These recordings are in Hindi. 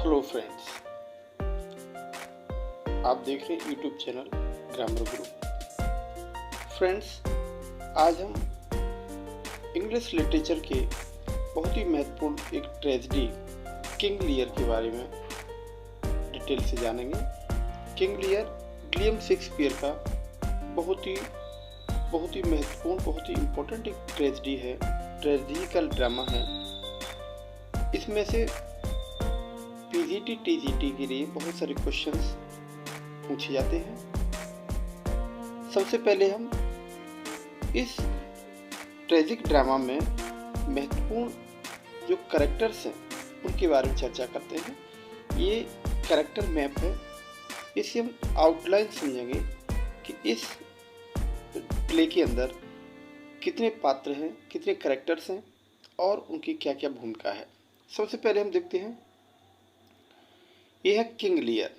हेलो फ्रेंड्स, आप देख रहे हैं यूट्यूब चैनल ग्रामर गुरु। फ्रेंड्स, आज हम इंग्लिश लिटरेचर के बहुत ही महत्वपूर्ण एक ट्रेजेडी किंग लियर के बारे में डिटेल से जानेंगे। किंग लियर विलियम शेक्सपियर का बहुत ही महत्वपूर्ण, बहुत ही इम्पोर्टेंट एक ट्रेजेडी है, ट्रेजिकल ड्रामा है। इसमें से पीजीटी टीजीटी के लिए बहुत सारे क्वेश्चंस पूछे जाते हैं। सबसे पहले हम इस ट्रेजिक ड्रामा में महत्वपूर्ण जो कैरेक्टर्स हैं उनके बारे में चर्चा करते हैं। ये कैरेक्टर मैप है, इससे हम आउटलाइन समझेंगे कि इस प्ले के अंदर कितने पात्र हैं, कितने कैरेक्टर्स हैं और उनकी क्या क्या भूमिका है। सबसे पहले हम देखते हैं, यह है किंग लियर।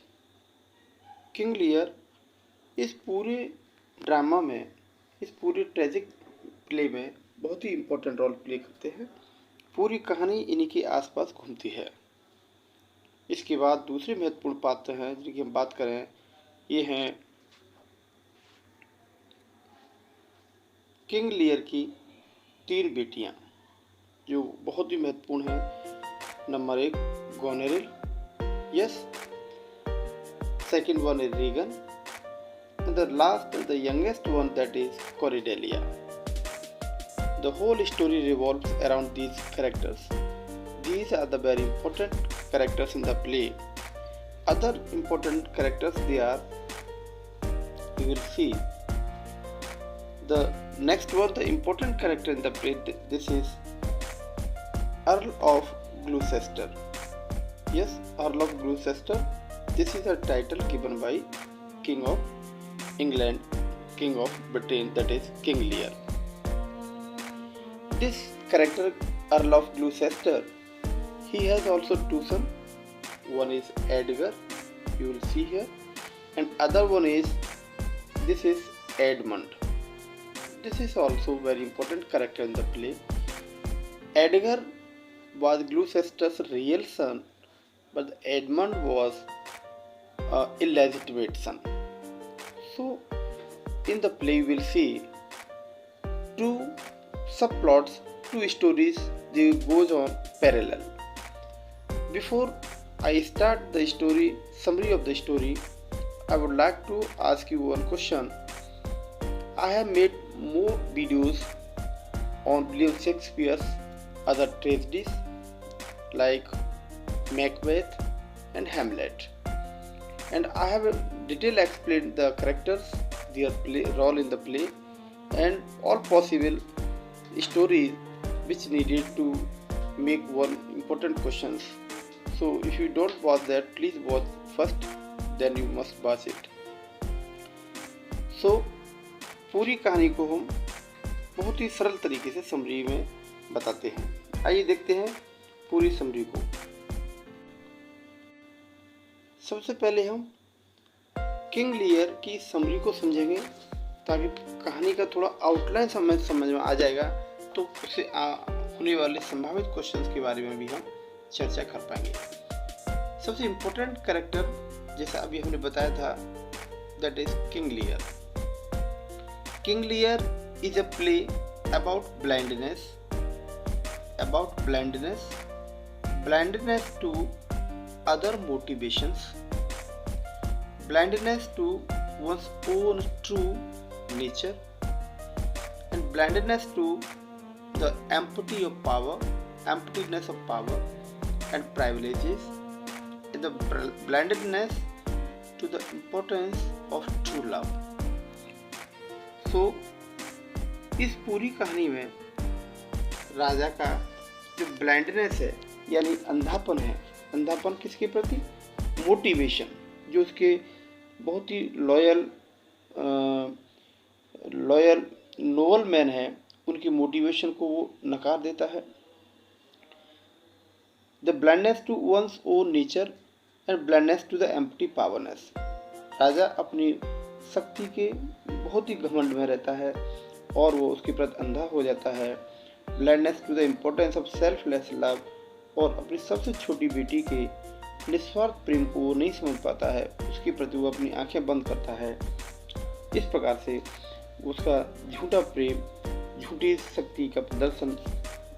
किंग लियर इस पूरे ड्रामा में, इस पूरे ट्रेजिक प्ले में बहुत ही इम्पोर्टेंट रोल प्ले करते हैं। पूरी कहानी इन्हीं के आसपास घूमती है। इसके बाद दूसरे महत्वपूर्ण पात्र हैं जिनकी हम बात करें, ये हैं किंग लियर की 3 बेटियां जो बहुत ही महत्वपूर्ण हैं। Number 1 Goneril, yes, second one is Regan, and the last and the youngest one, that is Cordelia. The whole story revolves around these characters. These are the very important characters in the play. Other important characters they are, you will see. The next one, the important character in the play, this is Earl of Gloucester. Yes, Earl of Gloucester. This is a title given by King of England, King of Britain, that is King Lear. This character, Earl of Gloucester, he has also 2 sons. One is Edgar, you will see here, and other one is, this is Edmund. This is also very important character in the play. Edgar was Gloucester's real son, but Edmund was an illegitimate son. So in the play we will see 2 subplots, 2 stories, they goes on parallel. Before I start the story, summary of the story, I would like to ask you one question. I have made more videos on William Shakespeare's other tragedies like Macbeth and Hamlet, and I have detail explained the characters, their role in the play, and all possible stories which needed to make one important questions. So if you don't watch that, please watch first, then you must watch it. So पूरी कहानी को हम बहुत ही सरल तरीके से समरी में बताते हैं। आइए देखते हैं पूरी समरी को। सबसे पहले हम किंग लियर की समरी को समझेंगे ताकि कहानी का थोड़ा आउटलाइन समझ में आ जाएगा, तो उससे होने वाले संभावित क्वेश्चंस के बारे में भी हम चर्चा कर पाएंगे। सबसे इम्पोर्टेंट कैरेक्टर जैसा अभी हमने बताया था, that is King Lear. King Lear is a play about blindness, blindness to other motivations, blindness to one's own true nature, and blindness to the emptiness of power and privileges, and the blindness to the importance of true love. So इस पूरी कहानी में राजा का जो ब्लाइंडनेस है यानी अंधापन है, अंधापन किसके प्रति, मोटिवेशन, जो उसके बहुत ही लॉयल नोबल मैन है, उनकी मोटिवेशन को वो नकार देता है। The blindness to one's own nature and blindness to the empty powerness. राजा अपनी शक्ति के बहुत ही घमंड में रहता है और वो उसके प्रति अंधा हो जाता है। Blindness to the importance of selfless love, और अपनी सबसे छोटी बेटी के निस्वार्थ प्रेम को वो नहीं समझ पाता है, उसके प्रति वो अपनी आंखें बंद करता है। इस प्रकार से उसका झूठा प्रेम, झूठी शक्ति का प्रदर्शन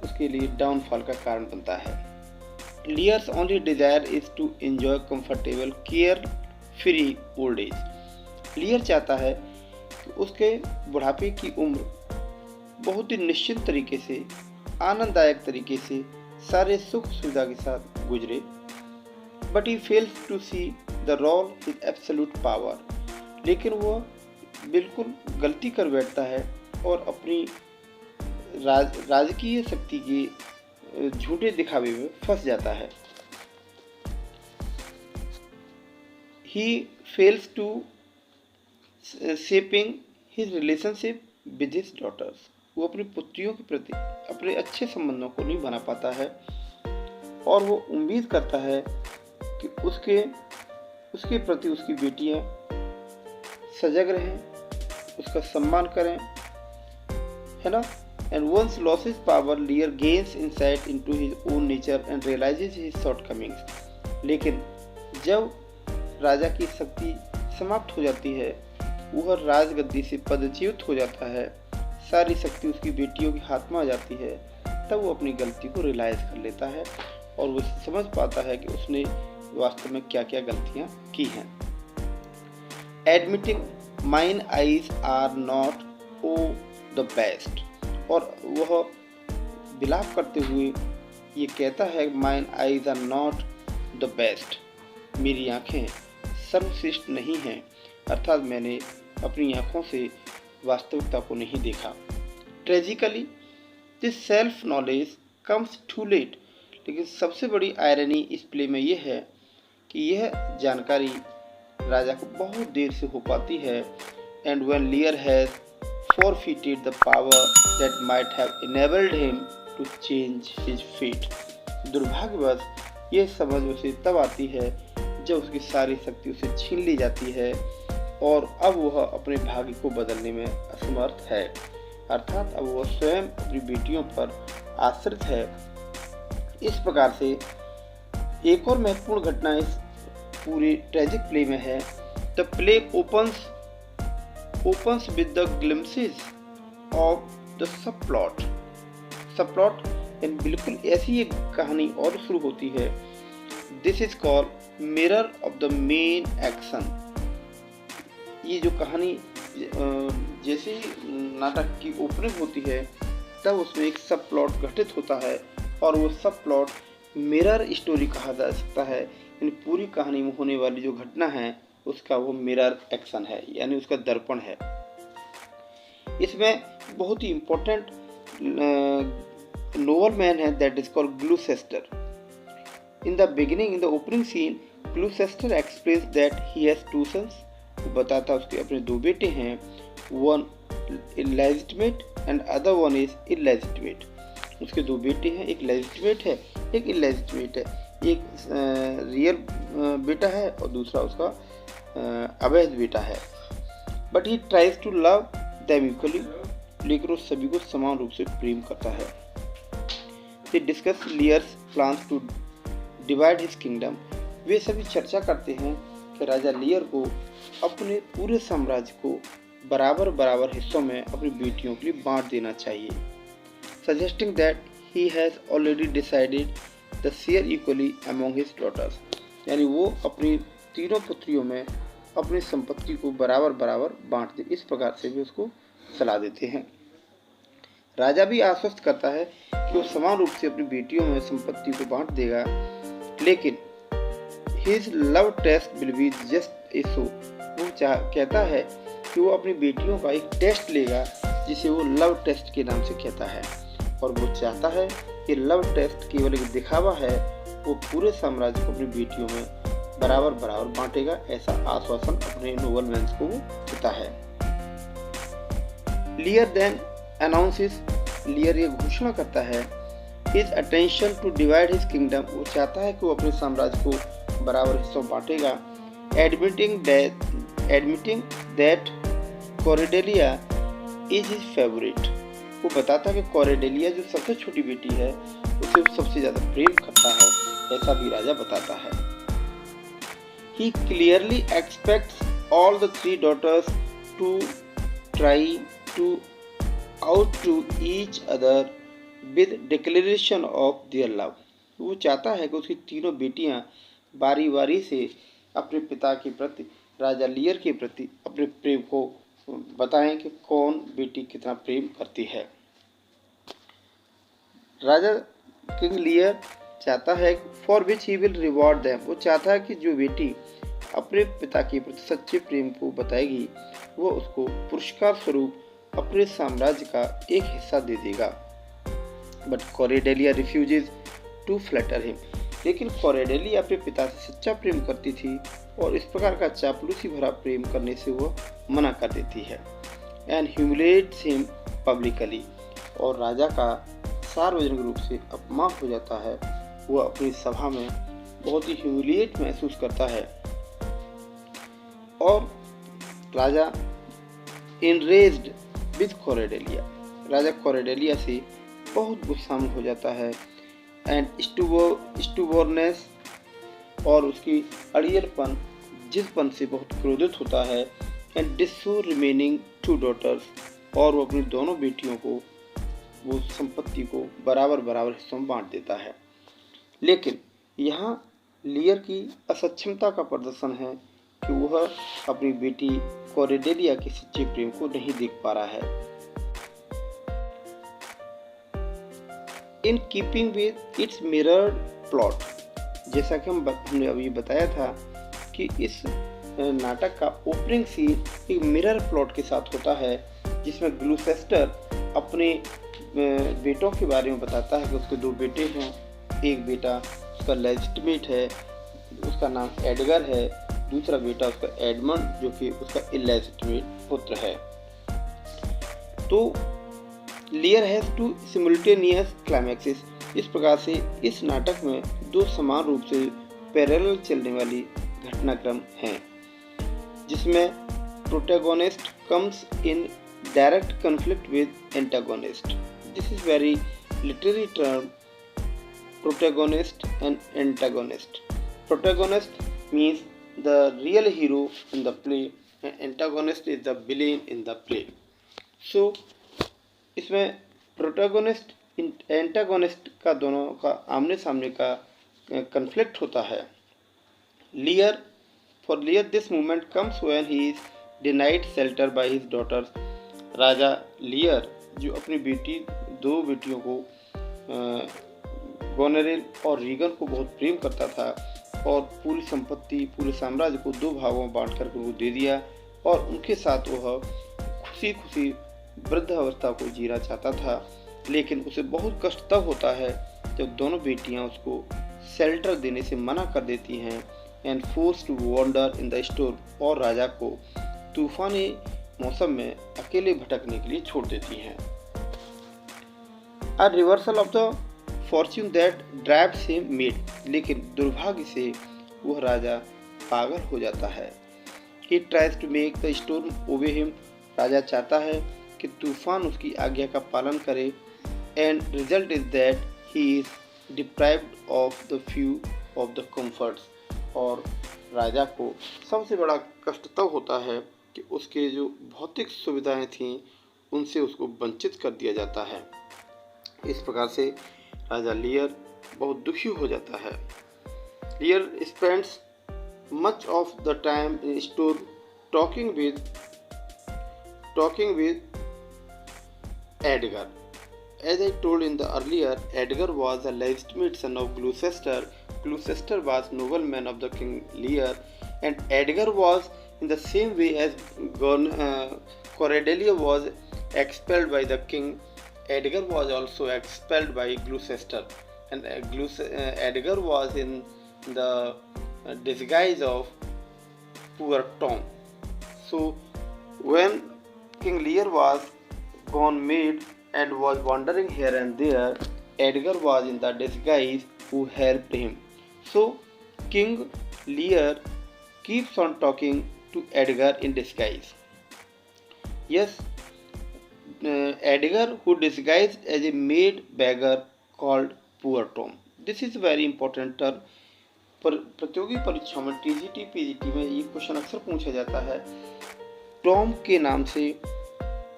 उसके लिए डाउनफॉल का कारण बनता है। Lear's only desire is to enjoy comfortable care free old age. Lear चाहता है कि उसके बुढ़ापे की उम्र बहुत ही निश्चित तरीके से, आनंददायक तरीके से, सारे सुख सुविधा के साथ गुजरे। But he fails to see the role is absolute power. लेकिन वो बिल्कुल गलती कर बैठता है और अपनी राजकीय शक्ति के झूठे दिखावे में फंस जाता है। He fails to shaping his relationship with his daughters. वो अपनी पुत्रियों के प्रति अपने अच्छे संबंधों को नहीं बना पाता है और वो उम्मीद करता है कि उसके प्रति उसकी बेटियां सजग रहें, उसका सम्मान करें, है ना। And once loses power, Lear gains insight into his own nature and realizes his shortcomings. लेकिन जब राजा की शक्ति समाप्त हो जाती है, वह राजगद्दी से पदच्युत हो जाता है, सारी शक्ति उसकी बेटियों के हाथ में आ जाती है, तब वो अपनी गलती को रियलाइज कर लेता है और वो समझ पाता है कि उसने वास्तव में क्या क्या गलतियां की हैं। Admitting mine eyes are not oh the best। और वह विलाप करते हुए ये कहता है, mine eyes are not the best. मेरी आँखें सर्वश्रेष्ठ नहीं हैं, अर्थात मैंने अपनी आँखों से वास्तविकता को नहीं देखा। Tragically this self knowledge comes too late. लेकिन सबसे बड़ी आयरनी इस प्ले में यह है कि यह जानकारी राजा को बहुत देर से हो पाती है। And when लियर has forfeited the power that might have enabled him to change his fate। दुर्भाग्यवश यह समझ उसे तब आती है जब उसकी सारी शक्ति उसे छीन ली जाती है और अब वह अपने भाग्य को बदलने में असमर्थ है, अर्थात अब वह स्वयं अपनी बेटियों पर आश्रित है। इस प्रकार से एक और महत्वपूर्ण घटना इस पूरे ट्रेजिक प्ले में है। The play opens with the glimpses of the subplot। बिल्कुल ऐसी एक कहानी और शुरू होती है। This is called mirror of the main action। ये जो कहानी जैसे ही नाटक की ओपनिंग होती है तब उसमें एक सब प्लॉट घटित होता है और वो सब प्लॉट मिरर स्टोरी कहा जा सकता है। इन पूरी कहानी में होने वाली जो घटना है उसका वो मिरर एक्शन है, यानी उसका दर्पण है। इसमें बहुत ही इम्पोर्टेंट नोबल मैन है, that is called Gloucester. In the beginning, in the opening scene, Gloucester explains that he has two sons. वो बताता है उसके अपने दो बेटे हैं, one illegitimate and other one is illegitimate. उसके दो बेटे हैं, एक लेजिटिमेट है, एक इलेजिटिमेट है। एक रियल बेटा है और दूसरा उसका अवैध बेटा है। But he tries to love them equally. लेकिन वो सभी को समान रूप से प्रेम करता है। They discuss Lear's plans to divide his kingdom. वे सभी चर्चा करते हैं कि राजा लियर को अपने पूरे साम्राज्य को बराबर बराबर हिस्सों में अपनी बेटियों के लिए बांट देना चाहिए। Suggesting that he has already decided the share equally among his daughters. यानी वो अपनी तीनों पुत्रियों में अपनी संपत्ति को बराबर बराबर बांट दे, इस प्रकार से भी उसको सलाह देते हैं। राजा भी आश्वस्त करता है कि वो समान रूप से अपनी बेटियों में संपत्ति को बांट देगा, लेकिन his love test will be just a show. वो कहता है कि वो अपनी बेटियों का एक टेस्ट लेगा जिसे वो लव टेस्ट के नाम से कहता है, और वो चाहता है कि लव टेस्ट केवल एक दिखावा है। वो पूरे साम्राज्य को अपनी बेटियों में बराबर बराबर बांटेगा, ऐसा आश्वासन अपने नोबलमैन को वो देता है। लियर देन अनाउंसेस, लियर ये घोषणा करता है, his attention to divide his kingdom. वो चाहता है कि वो अपने साम्राज्य को बराबर हिस्सों बांटेगा। Admitting that Cordelia is his favourite. वो बताता है कि कोरेडेलिया जो सबसे छोटी बेटी है उसे वो सबसे ज़्यादा प्रेम करता है, ऐसा भी राजा बताता है। He clearly expects all the three daughters to try to outdo each other with declaration of their love. वो चाहता है कि उसकी तीनों बेटियां बारी बारी से अपने पिता के प्रति, राजा लियर के प्रति अपने प्रेम को बताएं कि कौन बेटी कितना प्रेम करती है। राजा किंग लियर चाहता है for which he will reward them, वो चाहता है कि जो बेटी अपने पिता के प्रति सच्चे प्रेम को बताएगी वो उसको पुरस्कार स्वरूप अपने साम्राज्य का एक हिस्सा दे देगा। But Cordelia refuses to flatter him, लेकिन कोरेडेलिया अपने पिता से सच्चा प्रेम करती थी और इस प्रकार का चापलूसी भरा प्रेम करने से वो मना कर देती है। एंड ह्यूमिलेट्स हिम पब्लिकली, और राजा का सार्वजनिक रूप से अपमान हो जाता है। वो अपनी सभा में बहुत ही ह्यूमिलिएट महसूस करता है और राजा इनरेज्ड विद कोरेडेलिया, राजा कोरेडेलिया से बहुत गुस्सा में हो जाता है। एंड स्टूबोर्नेस, और उसकी अड़ियलपन जिसपन से बहुत क्रोधित होता है। एंड डिसो रिमेनिंग टू डॉटर्स, और वो अपनी दोनों बेटियों को वो संपत्ति को बराबर बराबर हिस्सों में बांट देता है। लेकिन यहाँ लियर की असक्षमता का प्रदर्शन है कि वह अपनी बेटी कोरेडेलिया के सच्चे प्रेम को नहीं देख पा रहा है। In keeping with its mirror plot, जैसा कि हमने अभी बताया था कि इस नाटक का ओपनिंग सीन एक मिरर प्लॉट के साथ होता है, जिसमें ग्लूसेस्टर अपने बेटों के बारे में बताता है कि उसके दो बेटे हैं। एक बेटा उसका लेजिटिमेट है, उसका नाम एडगर है, दूसरा बेटा उसका एडमंड जो कि उसका इलेजिटिमेट पुत्र है। तो लियर हैज टू सिमुल्टेनियस क्लाइमैक्सेस, इस प्रकार से इस नाटक में दो समान रूप से पैरेलल चलने वाली घटनाक्रम हैं, जिसमें protagonist comes in direct conflict with antagonist. This is very literary term, protagonist and antagonist. Protagonist means the real hero in the play and antagonist is the villain in the play. So इसमें protagonist antagonist का दोनों का आमने सामने का conflict होता है। For Lear this moment comes when he is denied shelter by his daughters. राजा लियर जो अपनी दो बेटियों को गोनेरिल और रीगन को बहुत प्रेम करता था और पूरी संपत्ति पूरे साम्राज्य को दो भागों में बांट कर वो दे दिया और उनके साथ वह खुशी खुशी वृद्धावस्था को जीना चाहता था। लेकिन उसे बहुत कष्ट तब होता है जब दोनों बेटियां उसको शेल्टर देने से मना कर देती हैं and force to wander in the store, और राजा को तूफानी मौसम में अकेले भटकने के लिए छोड़ देती हैं। A reversal of the fortune that drives him mad, लेकिन दुर्भाग्य से वह राजा पागल हो जाता है। He tries to make the storm obey him, राजा चाहता है कि तूफान उसकी आज्ञा का पालन करे। And result is that he is deprived of the few of the comforts, और राजा को सबसे बड़ा कष्ट तब होता है कि उसके जो भौतिक सुविधाएं थीं उनसे उसको वंचित कर दिया जाता है। इस प्रकार से राजा लियर बहुत दुखी हो जाता है। लियर spends much of the time in store talking with Edgar. As I told in the earlier, Edgar was a legitimate son of Gloucester. Gloucester was nobleman of the King Lear, and Edgar was in the same way as Cordelia was expelled by the king. Edgar was also expelled by Gloucester, and Edgar was in the disguise of poor Tom. So when King Lear was gone mad and was wandering here and there, Edgar was in the disguise who helped him. So King Lear keeps on talking to Edgar in disguise. Yes, Edgar who disguised as a maid beggar called Poor Tom. This is a very important term. प्रतियोगी परीक्षाओं में टीजीटी पीजीटी में ये क्वेश्चन अक्सर पूछा जाता है, टॉम के नाम से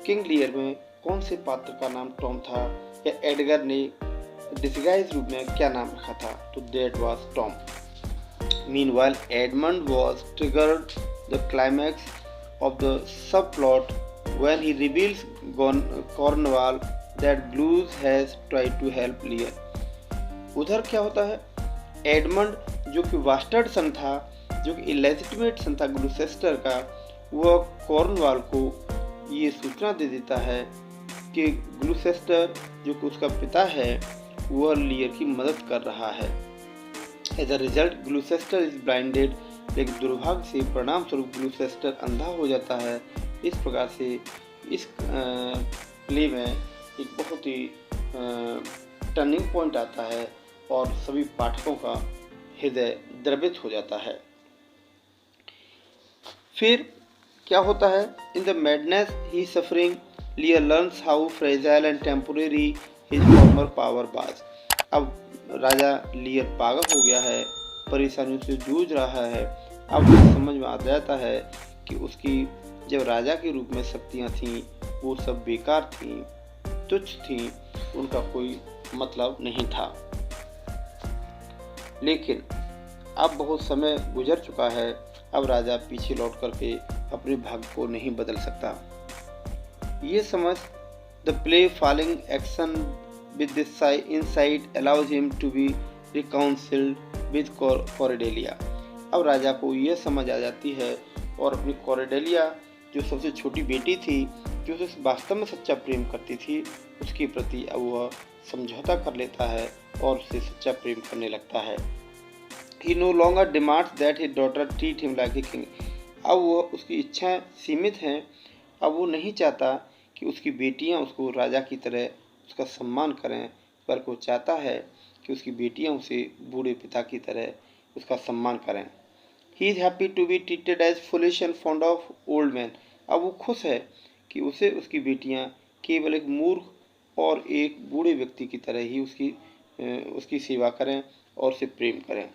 किंग लियर में कौन से पात्र का नाम टॉम था, या एडगर ने डिस्गाइज रूप में क्या नाम रखा था, तो that was Tom. Meanwhile Edmund was triggered the climax of the subplot when he reveals Cornwall that Blues has tried to help Lear। उधर क्या होता है, एडमंड जो कि वास्टर्ड सन था, जो कि इलेजिटिमेट सन था ग्लूसेस्टर का, वह कॉर्नवाल को ये सूचना दे देता है कि ग्लूसेस्टर जो कि उसका पिता है वह लियर की मदद कर रहा है। As a result Gloucester is blinded, लेकिन दुर्भाग्य से परिणाम स्वरूप ग्लूसेस्टर अंधा हो जाता है। इस प्रकार से इस प्ले में एक बहुत ही टर्निंग पॉइंट आता है और सभी पाठकों का हृदय द्रवित हो जाता है। फिर क्या होता है, in the madness he suffering लियर learns how fragile and temporary his farmer power was. अब राजा लियर पागल हो गया है, परेशानियों से जूझ रहा है। अब उसे समझ में आ जाता है कि उसकी जब राजा के रूप में शक्तियाँ थीं वो सब बेकार थीं, तुच्छ थीं, उनका कोई मतलब नहीं था। लेकिन अब बहुत समय गुजर चुका है, अब राजा पीछे लौट करके अपने भाग्य को नहीं बदल सकता। ये समझ the play following action with this insight allows him to be reconciled with Cordelia. अब राजा को यह समझ आ जाती है और अपनी कॉर्डेलिया जो सबसे छोटी बेटी थी, जो उसे वास्तव में सच्चा प्रेम करती थी, उसके प्रति अब वह समझौता कर लेता है और उससे सच्चा प्रेम करने लगता है। He no longer demands that his daughter treat him like a king। अब वह उसकी इच्छाएं सीमित हैं, अब वो नहीं चाहता कि उसकी बेटियां उसको राजा की तरह उसका सम्मान करें, बल्कि वो चाहता है कि उसकी बेटियां उसे बूढ़े पिता की तरह उसका सम्मान करें। He is happy to be treated as foolish and fond of old men। अब वो खुश है कि उसे उसकी बेटियां केवल एक मूर्ख और एक बूढ़े व्यक्ति की तरह ही उसकी सेवा करें और उसे प्रेम करें।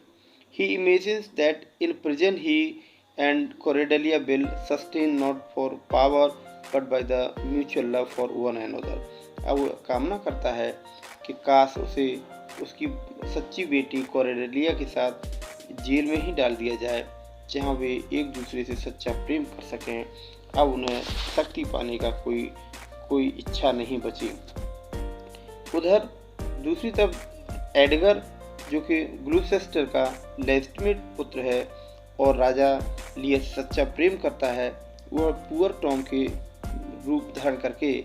He imagines that in prison he and Cordelia will sustain not for power but by the mutual love for one another। अब वो कामना करता है कि काश उसे उसकी सच्ची बेटी कॉर्डेलिया के साथ जेल में ही डाल दिया जाए, जहां वे एक दूसरे से सच्चा प्रेम कर सकें। अब उन्हें शक्ति पाने का कोई इच्छा नहीं बची। उधर दूसरी तरफ एडगर जो कि ग्लूसेस्टर का लेजिटिमेट पुत्र है और राजा लियर से सच्चा प्रेम करता है, वह पुअर टॉम के रूप धारण करके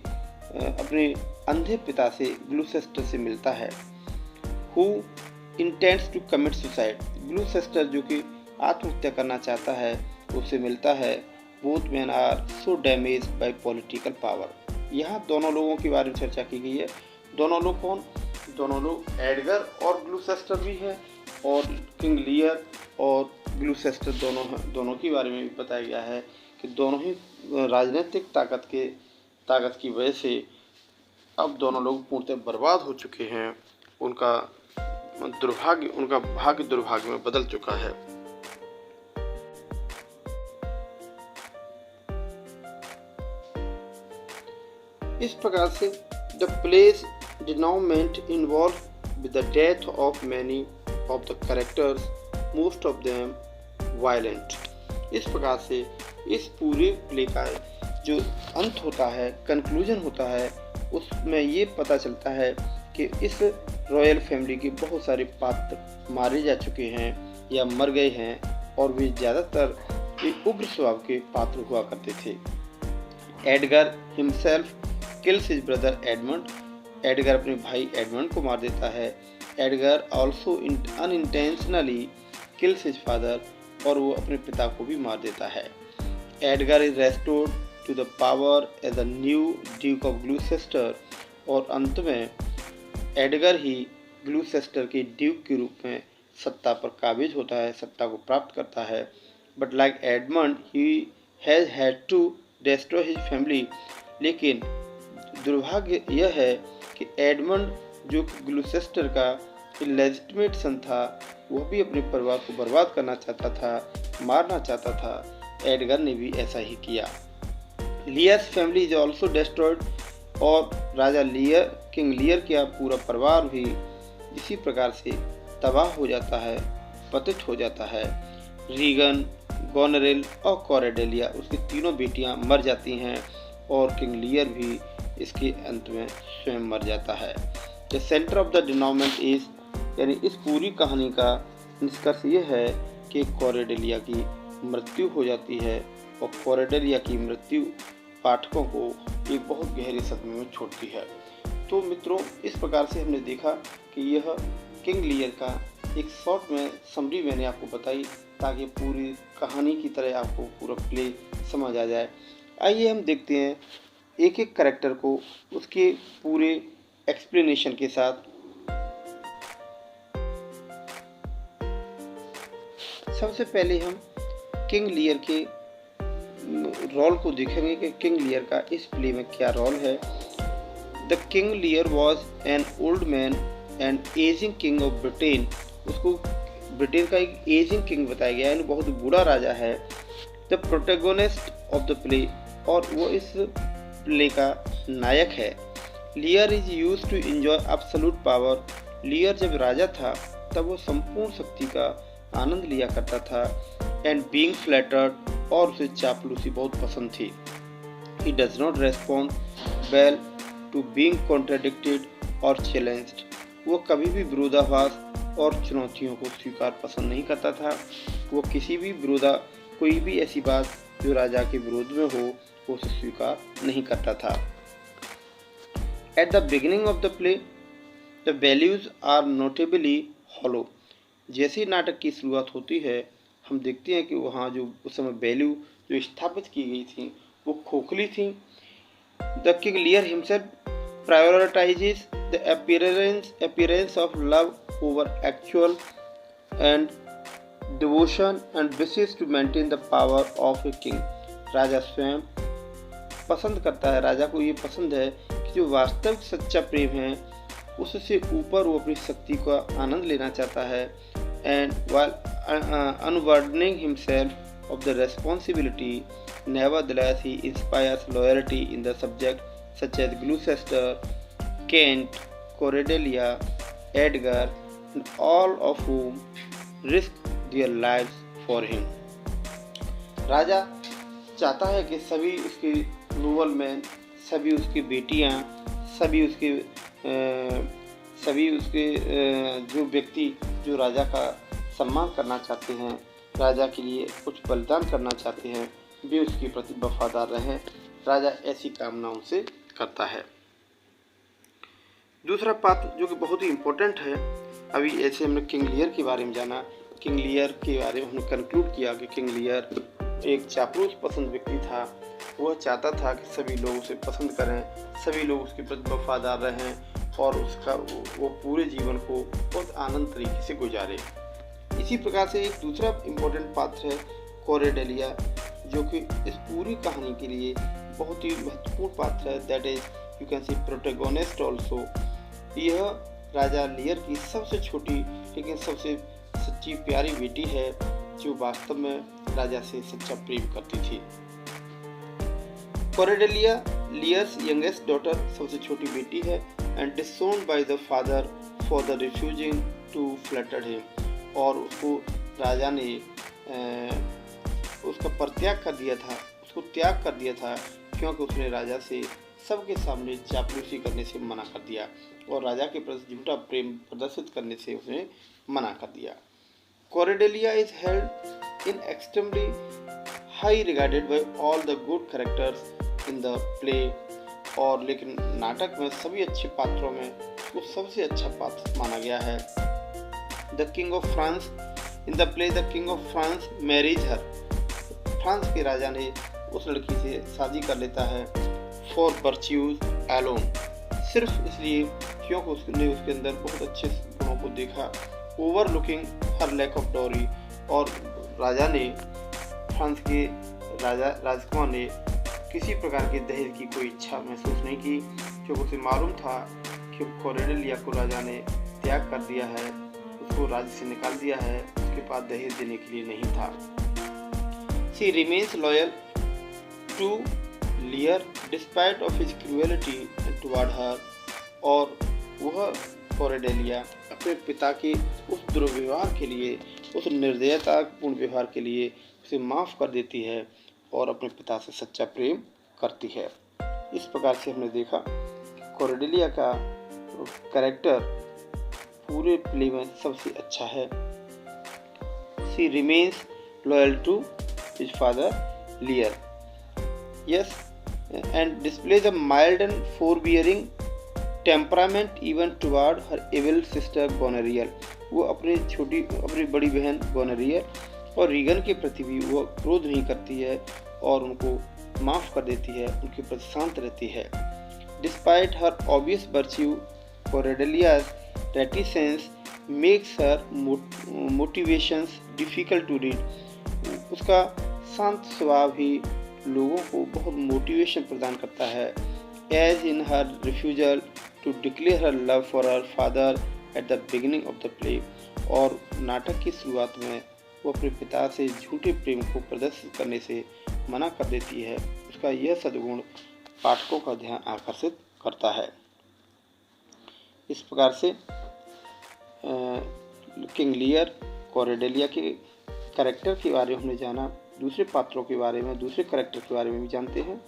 अपने अंधे पिता से ग्लूसेस्टर से मिलता है। Who intends to commit suicide. Gloucester जो कि आत्महत्या करना चाहता है उससे मिलता है। Both man are so damage by political power. यहाँ दोनों लोगों के बारे में चर्चा की गई है। दोनों लोग कौन? दोनों लोग एडगर और ग्लूसेस्टर भी हैं, और किंग लियर और ग्लूसेस्टर दोनों के बारे में भी बताया गया है कि दोनों ही राजनीतिक ताकत की वजह से अब दोनों लोग पूर्णतः बर्बाद हो चुके हैं। उनका भाग्य दुर्भाग्य में बदल चुका है। इस प्रकार से the place denouement involved with the death of many of the characters, most of them violent। इस प्रकार से इस पूरे प्ले का जो अंत होता है, कंक्लूजन होता है, उसमें ये पता चलता है कि इस रॉयल फैमिली के बहुत सारे पात्र मारे जा चुके हैं या मर गए हैं, और वे ज़्यादातर एक उग्र स्वभाव के पात्र हुआ करते थे। Edgar himself kills his brother Edmund. Edgar अपने भाई एडमंड को मार देता है। Edgar also unintentionally kills his father, और वो अपने पिता को भी मार देता है। Edgar is restored to the power as the new Duke of Gloucester, और अंत में एडगर ही ग्लूसेस्टर के ड्यूक के रूप में सत्ता पर काबिज होता है, सत्ता को प्राप्त करता है। But like Edmund he has had to destroy his family. लेकिन दुर्भाग्य यह है कि एडमंड जो ग्लूसेस्टर का इलेजिटिमेट सन था, वह भी अपने परिवार को बर्बाद करना चाहता था, मारना चाहता था। एडगर ने भी ऐसा ही किया। लियर्स फैमिली इज ऑल्सो डिस्ट्रॉयड, और राजा लियर, किंग लियर का पूरा परिवार भी इसी प्रकार से तबाह हो जाता है, पतित हो जाता है। रीगन, गोनरेल और कॉरेडेलिया, उसकी तीनों बेटियां मर जाती हैं, और किंग लियर भी इसके अंत में स्वयं मर जाता है। The centre of the denouement is, यानी इस पूरी कहानी का निष्कर्ष ये है कि कॉरेडेलिया की मृत्यु हो जाती है, और कॉरेडेलिया की मृत्यु पाठकों को एक बहुत गहरे सदमे में छोड़ती है। तो मित्रों, इस प्रकार से हमने देखा कि यह किंग लियर का एक शॉर्ट में समरी मैंने आपको बताई, ताकि पूरी कहानी की तरह आपको पूरा प्ले समझ आ जाए। आइए हम देखते हैं एक एक कैरेक्टर को उसके पूरे एक्सप्लेनेशन के साथ। सबसे पहले हम किंग लियर के रोल को देखेंगे कि किंग लियर का इस प्ले में क्या रोल है। The King Lear was an old man and ageing king of Britain. उसको ब्रिटेन का एक एजिंग किंग बताया गया है, बहुत बूढ़ा राजा है। The protagonist of the play, और वो इस प्ले का नायक है। Lear is use to enjoy absolute power. Lear जब राजा था तब वो संपूर्ण शक्ति का आनंद लिया करता था। एंड बीइंग फ्लैटर्ड, और उसे चापलूसी बहुत पसंद थी। He does not respond well to being contradicted और चैलेंज्ड। वो कभी भी विरोधाभास और चुनौतियों को स्वीकार पसंद नहीं करता था। वो किसी भी कोई भी ऐसी बात जो राजा के विरोध में हो, वो उसे स्वीकार नहीं करता था। At the beginning of the play the values are notably hollow. जैसे ही नाटक की शुरुआत होती है, हम देखते हैं कि वहाँ जो उस समय वैल्यू जो स्थापित की गई थी वो खोखली थी। The king Lear himself prioritises the appearance of love over actual and devotion and wishes to maintain the power of a king। राजा स्वयं पसंद करता है, राजा को ये पसंद है कि जो वास्तविक सच्चा प्रेम है उससे ऊपर वो अपनी शक्ति का आनंद लेना चाहता है। And while unburdening himself of the responsibility, nevertheless he inspires loyalty in the subject, such as Gloucester, Kent, Cordelia, Edgar, and all of whom risk their lives for him। राजा चाहता है कि सभी उसके नोबलमैन, सभी उसकी बेटियां, सभी उसके जो व्यक्ति जो राजा का सम्मान करना चाहते हैं, राजा के लिए कुछ बलिदान करना चाहते हैं, वे उसके प्रति वफादार रहें। राजा ऐसी कामना उनसे करता है। दूसरा पात्र जो कि बहुत ही इम्पोर्टेंट है, अभी ऐसे हमने किंग लियर के बारे में जाना। किंग लियर के बारे में हमने कंक्लूड किया कि किंग लियर एक चापलूस पसंद व्यक्ति था। वह चाहता था कि सभी लोग उसे पसंद करें, सभी लोग उसके प्रति वफादार रहें, और उसका वो पूरे जीवन को बहुत आनंद तरीके से गुजारे। इसी प्रकार से एक दूसरा इम्पोर्टेंट पात्र है कॉरेडेलिया, जो कि इस पूरी कहानी के लिए बहुत ही महत्वपूर्ण पात्र है। That is you can see protagonist also. यह राजा लियर की सबसे छोटी लेकिन सबसे सच्ची प्यारी बेटी है, जो वास्तव में राजा से सच्चा प्रेम करती थी। कॉरेडेलिया लियर्स यंगेस्ट डॉटर, सबसे छोटी बेटी है, and disowned by the father for the refusing to flatter him. और उसको राजा ने उसका परित्याग कर दिया था, उसको त्याग कर दिया था, क्योंकि उसने राजा से सबके सामने चापलूसी करने से मना कर दिया, और राजा के प्रति झूठा प्रेम प्रदर्शित करने से उसने मना कर दिया। Cordelia is held in extremely high regarded by all the good characters in the play. और लेकिन नाटक में सभी अच्छे पात्रों में उसको सबसे अच्छा पात्र माना गया है। The king of France in the play the king of France marriage her. France के राजा ने उस लड़की से शादी कर लेता है फॉर वर्च्यूज एलोन, सिर्फ इसलिए क्योंकि उसने उसके अंदर बहुत अच्छे गुणों को देखा। Overlooking her lack of dowry. और राजा ने, फ्रांस के राजकुमार ने किसी प्रकार के दहेज की कोई इच्छा महसूस नहीं की, क्योंकि उसे मालूम था कि कॉरेडेलिया को राजा ने त्याग कर दिया है, उसको राज्य से निकाल दिया है, उसके पास दहेज देने के लिए नहीं था। She remains loyal to Lear despite of his cruelty toward her, और वह कोरेडेलिया अपने पिता के उस दुर्व्यवहार के लिए, उस निर्दयतापूर्ण व्यवहार के लिए उसे माफ़ कर देती है और अपने पिता से सच्चा प्रेम करती है। इस प्रकार से हमने देखा कोरेडेलिया का कैरेक्टर पूरे प्ले में सबसे अच्छा है। She remains loyal to his father Lear, yes, and displays a mild and forbearing temperament even toward her evil sister Goneril. वो अपनी बड़ी बहन गोनेरियल और रीगन के प्रति भी वो क्रोध नहीं करती है और उनको माफ़ कर देती है, उनके प्रति शांत रहती है। Despite her obvious virtue, Cordelia's reticence makes her motivations difficult to read. उसका शांत स्वभाव ही लोगों को बहुत मोटिवेशन प्रदान करता है। As in her refusal to declare her love for her father at the beginning of the play, और नाटक की शुरुआत में वो अपने पिता से झूठे प्रेम को प्रदर्शित करने से मना कर देती है। उसका यह सद्गुण पाठकों का ध्यान आकर्षित करता है। इस प्रकार से किंग लियर, कोरेडेलिया के कैरेक्टर के बारे में हमने जाना। दूसरे पात्रों के बारे में, दूसरे कैरेक्टर के बारे में भी जानते हैं।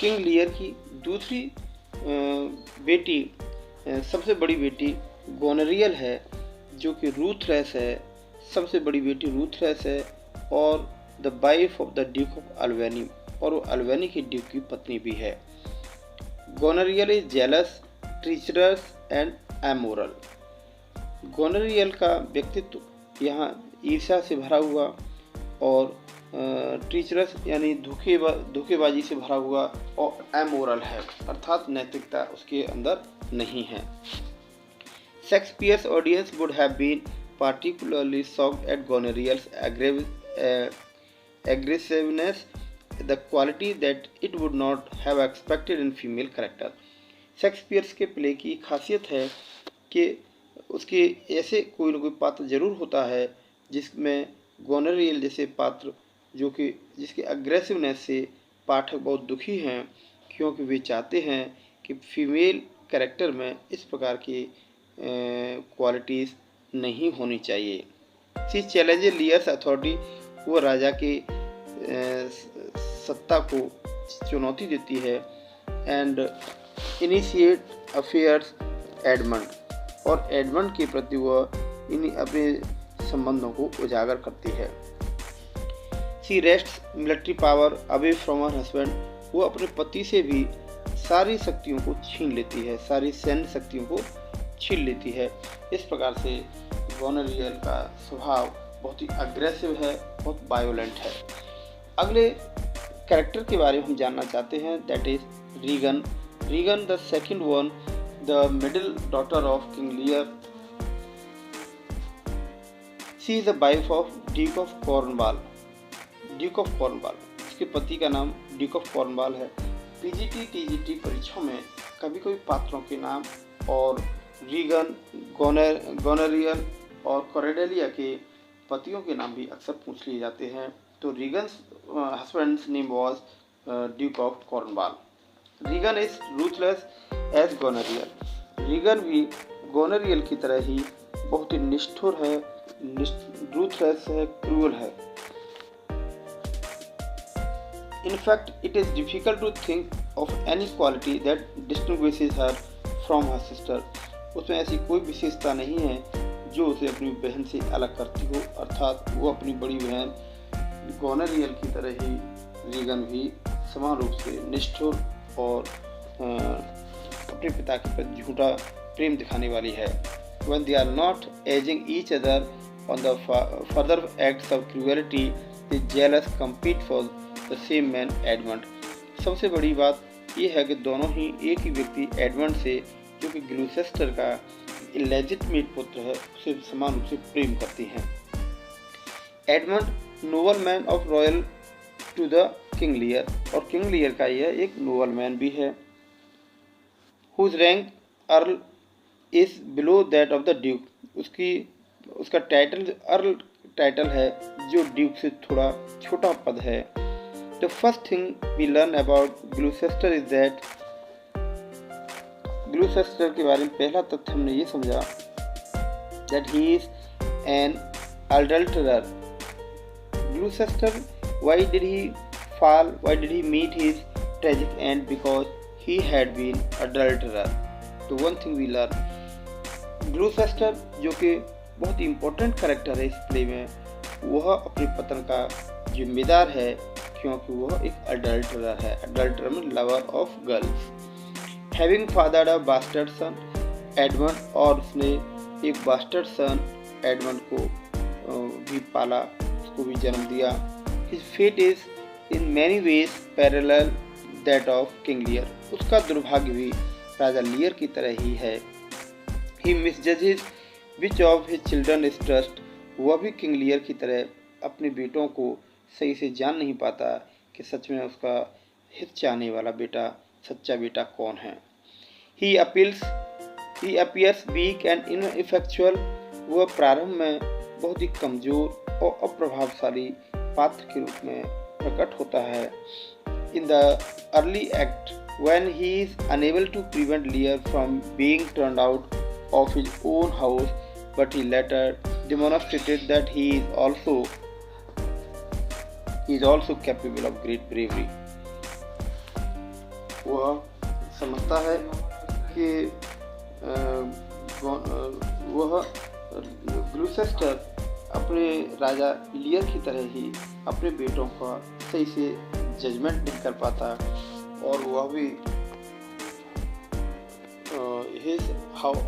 किंग लियर की दूसरी बेटी, सबसे बड़ी बेटी गोनेरियल है, जो कि रूथलेस है। सबसे बड़ी बेटी रूथलेस है और the wife of the duke of Albany, और वो अल्वेनी के ड्यूक की पत्नी भी है। Goneril is jealous, treacherous and amoral. Goneril का व्यक्तित्व यहाँ ईर्ष्या से भरा हुआ और ट्रीचरस यानी धोखेबाजी से भरा हुआ और एमोरल है, अर्थात नैतिकता उसके अंदर नहीं है। Shakespeare's audience would have been particularly shocked at Goneril's aggressiveness, the quality that it would not have expected in female character. Shakespeare's के प्ले की खासियत है कि उसके ऐसे कोई न कोई पात्र जरूर होता है जिसमें गोनेरियल जैसे पात्र, जो कि जिसके अग्रेसिवनेस से पाठक बहुत दुखी हैं, क्योंकि वे चाहते हैं कि फीमेल कैरेक्टर में इस प्रकार की क्वालिटीज़ नहीं होनी चाहिए। सी चैलेंज लियर्स अथॉरिटी, वो राजा के सत्ता को चुनौती देती है। एंड इनिशिएट अफेयर्स एडमंड, और एडमंड के प्रति वह अपने संबंधों को उजागर करती है। She rests military power away from her husband, वो अपने पति से भी सारी शक्तियों को छीन लेती है, सारी सैन्य शक्तियों को छीन लेती है। इस प्रकार से गोनेरियल का स्वभाव बहुत ही अग्रेसिव है, बहुत वायोलेंट है। अगले कैरेक्टर के बारे में हम जानना चाहते हैं, that is Regan. Regan the second one, the middle daughter of King Lear. She is the wife of Duke of Cornwall. Duke of Cornwall, उसके पति का नाम ड्यूक ऑफ कॉर्नवाल है। पीजीटी टीजीटी परीक्षाओं में कभी कभी पात्रों के नाम और रीगन, गोनेरियल और कोरेडेलिया के पतियों के नाम भी अक्सर पूछ लिए जाते हैं। तो Regan's husband's name was duke of Cornwall. Regan is ruthless as Goneril. Regan भी गोनेरियल की तरह ही बहुत ही निष्ठुर है, रूथलेस है, क्रूअल है। In fact, it is difficult to think of any quality that distinguishes her from her sister. उसमें ऐसी कोई विशेषता नहीं है जो उसे अपनी बहन से अलग करती हो, अर्थात वो अपनी बड़ी बहन गोनेरियल की तरह ही रीगन भी समान रूप से निष्ठुर और अपने पिता के प्रति झूठा प्रेम दिखाने वाली है। When they are not edging each other on the further acts of cruelty, the jealous compete for the same man Edmund. सबसे बड़ी बात यह है कि दोनों ही एक ही व्यक्ति एडमंड से, जो कि ग्लूसेस्टर का इलेजिटिमेट पुत्र है, उसे समान रूप से प्रेम करती हैं। Edmund noble man of royal to the king Lear, और किंग लियर का यह एक नोबल मैन भी है। Whose rank earl is below that of the duke, उसका टाइटल अर्ल टाइटल है, जो ड्यूक से थोड़ा छोटा पद है। The first thing we learn about Gloucester is that, Gloucester के बारे में पहला तथ्य हमने ये समझा that he is an adulterer. Gloucester, why did he fall? Why did he meet his tragic end? Because he had been adulterer. तो one thing we learn, Gloucester जो कि बहुत इम्पोर्टेंट कैरेक्टर है इस प्ले में, वह अपनी पत्नी का जिम्मेदार है क्योंकि वह एक अडल्टरर है। अडल्टरर में lover of girls. Having fathered a bastard son Edmund, और उसने एक बास्टर्ड सन एडमंड को भी पाला, उसको भी जन्म दिया। His fate is in many ways parallel that of King Lear. उसका दुर्भाग्य भी राजा लियर की तरह ही है। He misjudges which of his children is trust. वह भी किंग लियर की तरह अपने बेटों को सही से जान नहीं पाता कि सच में उसका हित चाहने वाला बेटा, सच्चा बेटा कौन है। He appears weak and ineffectual. वह प्रारंभ में बहुत ही कमजोर और अप्रभावशाली पात्र के रूप में प्रकट होता है। In the early act when he is unable to prevent Lear from being turned out of his own house, but he later demonstrated that he is also capable of great bravery. वह समझता है कि वह ग्लूसेस्टर अपने राजा लियर की तरह ही अपने बेटों का सही से जजमेंट नहीं कर पाता, और वह भी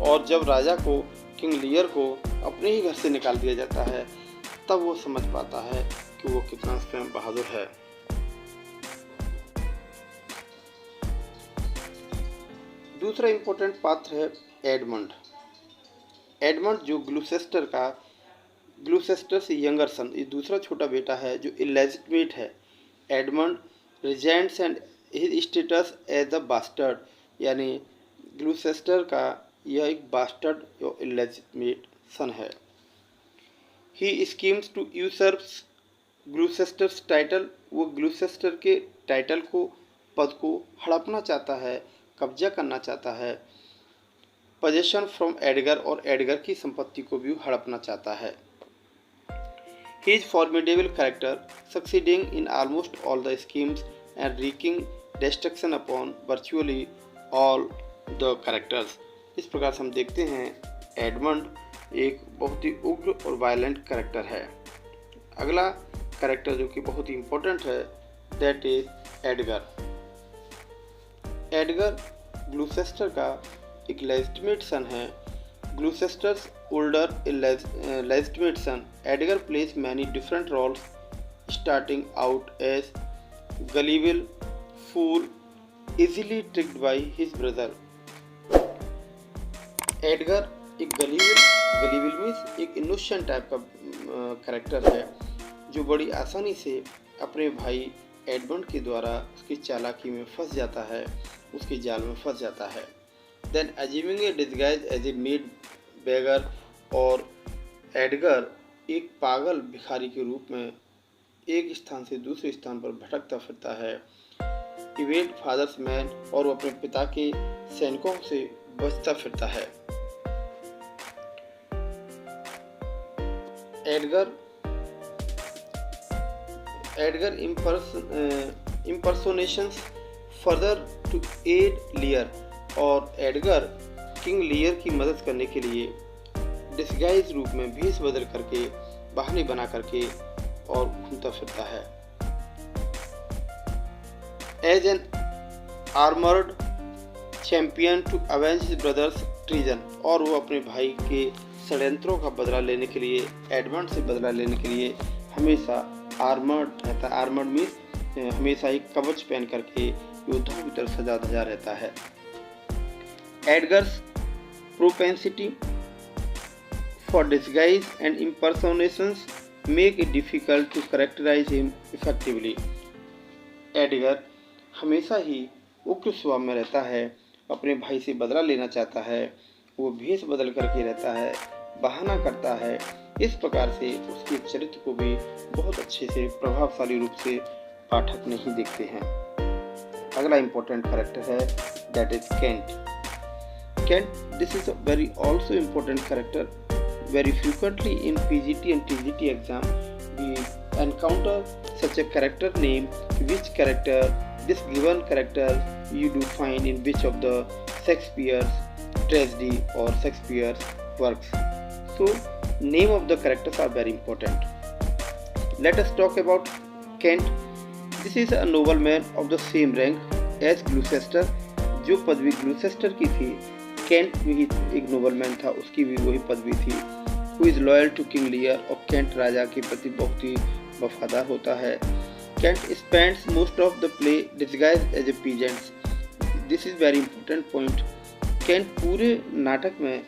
और जब राजा को, किंग लियर को अपने ही घर से निकाल दिया जाता है, तब वो समझ पाता है कि वो कितना स्वयं बहादुर है। दूसरा इम्पोर्टेंट पात्र है एडमंड। एडमंड जो ग्लूसेस्टर से यंगर सन, ये दूसरा छोटा बेटा है जो इलेजिटिमेट है। Edmund resents and his status as the bastard, यानी ग्लूसेस्टर का यह एक बास्टर्ड और इलेजिटिमेट सन है। He schemes to usurps Gloucester's title, वो ग्लूसेस्टर के टाइटल को, पद को हड़पना चाहता है, कब्जा करना चाहता है। पोजेशन फ्रॉम एडगर, और एडगर की संपत्ति को भी हड़पना चाहता है। His formidable character, succeeding in almost all the schemes and wreaking destruction upon virtually all the characters. इस प्रकार से हम देखते हैं एडमंड एक बहुत ही उग्र और वायलेंट कैरेक्टर है। अगला कैरेक्टर जो कि बहुत ही इम्पोर्टेंट है, that is Edgar. Edgar Gloucester का एक लेजिटिमेट सन है। Gloucester's older legitimate son, Edgar plays many different roles, starting out as gullible fool, easily tricked by his brother. Edgar एक गलीबिल मीन्स एक इनोसेंट टाइप का कैरेक्टर है, जो बड़ी आसानी से अपने भाई एडमंड के द्वारा उसकी चालाकी में फंस जाता है, उसके जाल में फंस जाता है। Then assuming a disguise as a made beggar, और एडगर एक पागल भिखारी के रूप में एक स्थान से दूसरे स्थान पर भटकता फिरता है। इवेड फादर्स मैन, और वो अपने पिता के सैनिकों से बचता फिरता है। Edgar impersonations further to aid लियर, और एडगर किंग लियर की मदद करने के लिए डिस्गाइज रूप में भेष बदल करके, बहाने बना करके और घूमता फिरता है। As an armoured champion to avenge his brother's treason, और वो अपने भाई के षड्यंत्रों का बदला लेने के लिए, एडमंड से बदला लेने के लिए हमेशा आर्मर्ड रहता है। आर्मर्ड मीन्स हमेशा ही कवच पहन करके योद्धाओं की तरह सजा धजा रहता है। एडगर्स propensity for disguise and impersonations make it difficult to characterize him effectively. Edgar हमेशा ही उग्र स्वभाव में रहता है, अपने भाई से बदला लेना चाहता है, वो भेष बदल करके रहता है, बहाना करता है। इस प्रकार से उसके चरित्र को भी बहुत अच्छे से प्रभावशाली रूप से पाठक नहीं देखते हैं। अगला इम्पोर्टेंट कैरेक्टर है that is Kent. Kent, this is a very also important character. Very frequently in PGT and TGT exam, we encounter such a character name. Which character, this given character, you do find in which of the Shakespeare's tragedy or Shakespeare's works. So, name of the characters are very important. Let us talk about Kent. This is a nobleman of the same rank as Gloucester. जो पदवी ग्लूसेस्टर की थी, केंट भी एक नोबलमैन था, उसकी भी वही पदवी थी। Who is loyal to King Lear, और केंट राजा के प्रति बहुत ही वफादार होता है। Kent spends most of the play disguised as a peasant. This is very important point. Kent पूरे नाटक में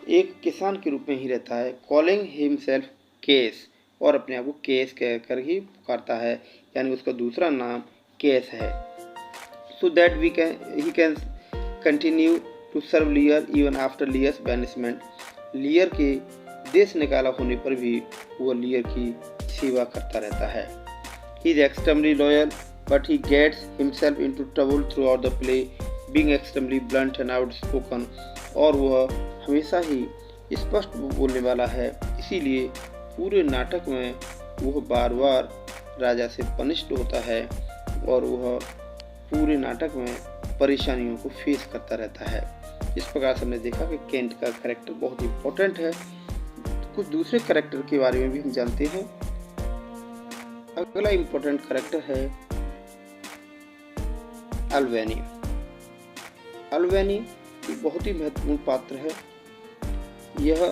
एक किसान के रूप में ही रहता है, कॉलिंग हिमसेल्फ केस, और अपने आप को केस कहकर ही पुकारता है, यानी उसका दूसरा नाम केस है। So that he can continue to serve Lear even after Lear's banishment. Lear के देश निकाला होने पर भी वो लियर की सेवा करता रहता है। He is extremely loyal but he gets himself into trouble throughout the play, being extremely blunt and outspoken. और वह हमेशा ही स्पष्ट बोलने वाला है, इसीलिए पूरे नाटक में वह बार बार राजा से पनिष्ड होता है और वह पूरे नाटक में परेशानियों को फेस करता रहता है। इस प्रकार से हमने देखा कि केंट का कैरेक्टर बहुत इंपॉर्टेंट है। कुछ दूसरे कैरेक्टर के बारे में भी हम जानते हैं। अगला इंपॉर्टेंट कैरेक्टर है अल्वेनी। अल्वेनी एक बहुत ही महत्वपूर्ण पात्र है। यह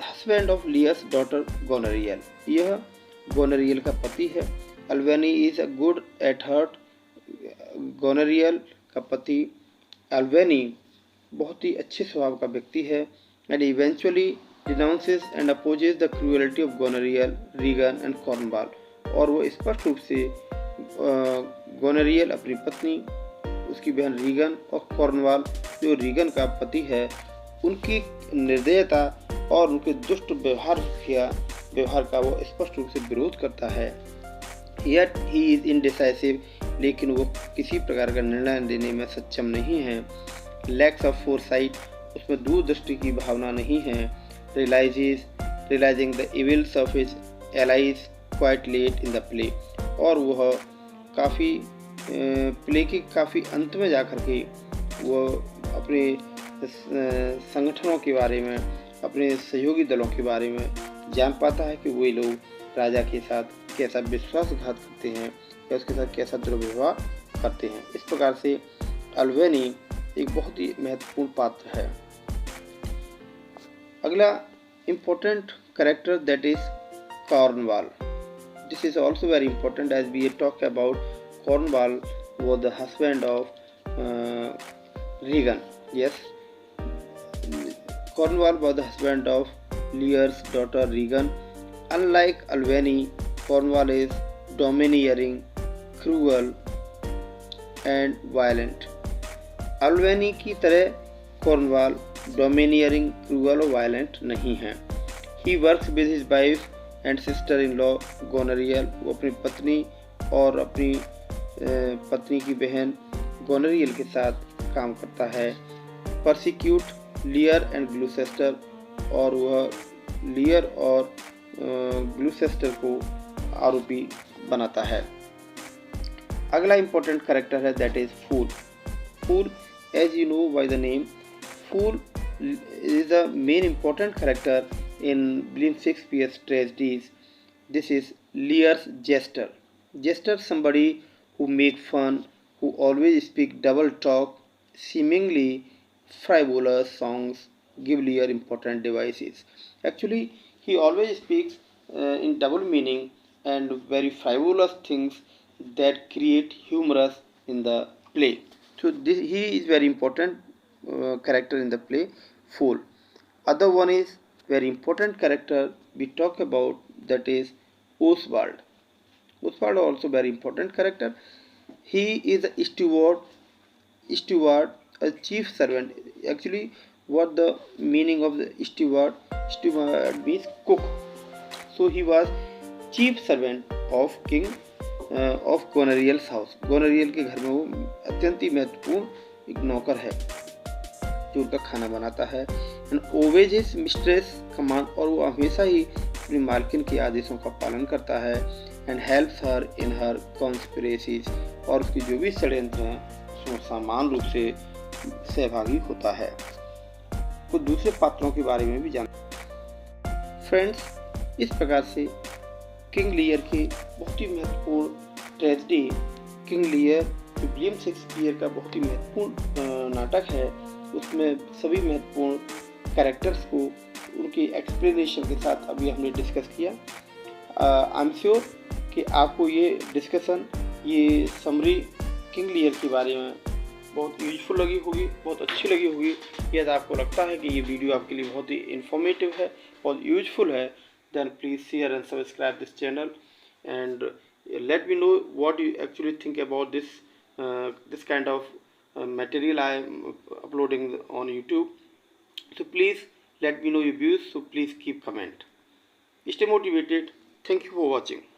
husband of Lear's daughter Goneril, यह गोनेरियल का पति है। Albany is a good at heart. गोनेरियल का पति अल्वेनी बहुत ही अच्छे स्वभाव का व्यक्ति है। And eventually denounces and opposes the cruelty of Goneril, Regan and Cornwall. और वो स्पष्ट रूप से गोनेरियल अपनी पत्नी, उसकी बहन रीगन और कॉर्नवाल जो रीगन का पति है, उनकी निर्दयता और उनके दुष्ट व्यवहार का वो स्पष्ट रूप से विरोध करता है। Yet he is indecisive, लेकिन वो किसी प्रकार का निर्णय लेने में सक्षम नहीं है। Lacks of foresight, उसमें दूरदृष्टि की भावना नहीं है। Realizing the evils of his allies quite late in the play, और वह काफ़ी प्ले के काफ़ी अंत में जाकर के वो अपने संगठनों के बारे में, अपने सहयोगी दलों के बारे में जान पाता है कि वे लोग राजा के साथ कैसा विश्वासघात करते हैं या उसके साथ कैसा दुर्व्यवहार करते हैं। इस प्रकार से अल्वेनी एक बहुत ही महत्वपूर्ण पात्र है। अगला important character that is Cornwall. This is also very important as we talk about Cornwall was the husband of Regan. Yes, Cornwall was the husband of Lear's daughter Regan. Unlike Alveni, Cornwall is domineering, cruel and violent. Alveni की तरह Cornwall domineering, cruel और violent नहीं है। He works with his wife and sister-in-law Goneril, वो अपनी पत्नी और अपनी पत्नी की बहन गोनेरियल के साथ काम करता है। Persecute Lear and Gloucester, और वह लियर और ग्लूसेस्टर को आरोपी बनाता है। अगला इंपॉर्टेंट कैरेक्टर है that is fool. Fool, as you know by the name, fool is the main important character in William Shakespeare's tragedies. This is Lear's jester. Jester, somebody who make fun, who always speak double talk, seemingly frivolous songs give Lear important devices. Actually, he always speaks in double meaning and very frivolous things that create humorous in the play. So he is very important character in the play, Fool. Other one is very important character we talk about, that is Oswald. Oswald also very important character. He is a steward, a chief servant. Actually, what the meaning of the steward? Steward means cook. So he was chief servant of king of Goneril's house. Goneril के घर में वो अत्यंत ही महत्वपूर्ण एक नौकर है जो उनका खाना बनाता है. एंड ओवेज हिज मिस्ट्रेस कमांड, और वो हमेशा ही अपनी मालकिन के आदेशों का पालन करता है. And helps her in her conspiracies, और उसकी जो भी षड्यंत्र हैं उसमें समान रूप से सहभागी होता है. कुछ दूसरे पात्रों के बारे में भी जान. फ्रेंड्स, इस प्रकार से किंग लियर की बहुत ही महत्वपूर्ण ट्रेजेडी, किंग लियर जो विलियम शेक्सपियर का बहुत ही महत्वपूर्ण नाटक है, उसमें सभी महत्वपूर्ण कैरेक्टर्स को उनकी एक्सप्लेनेशन के साथ अभी हमने डिस्कस किया. आई एम श्योर कि आपको ये डिस्कशन, ये समरी किंग लियर के बारे में बहुत यूजफुल लगी होगी, बहुत अच्छी लगी होगी. यदि आपको लगता है कि ये वीडियो आपके लिए बहुत ही इन्फॉर्मेटिव है, बहुत यूजफुल है, then please share and subscribe this channel, and let me know what you actually think about this kind of material I am uploading on YouTube. So please let me know your views. So please keep comment. Stay motivated. Thank you for watching.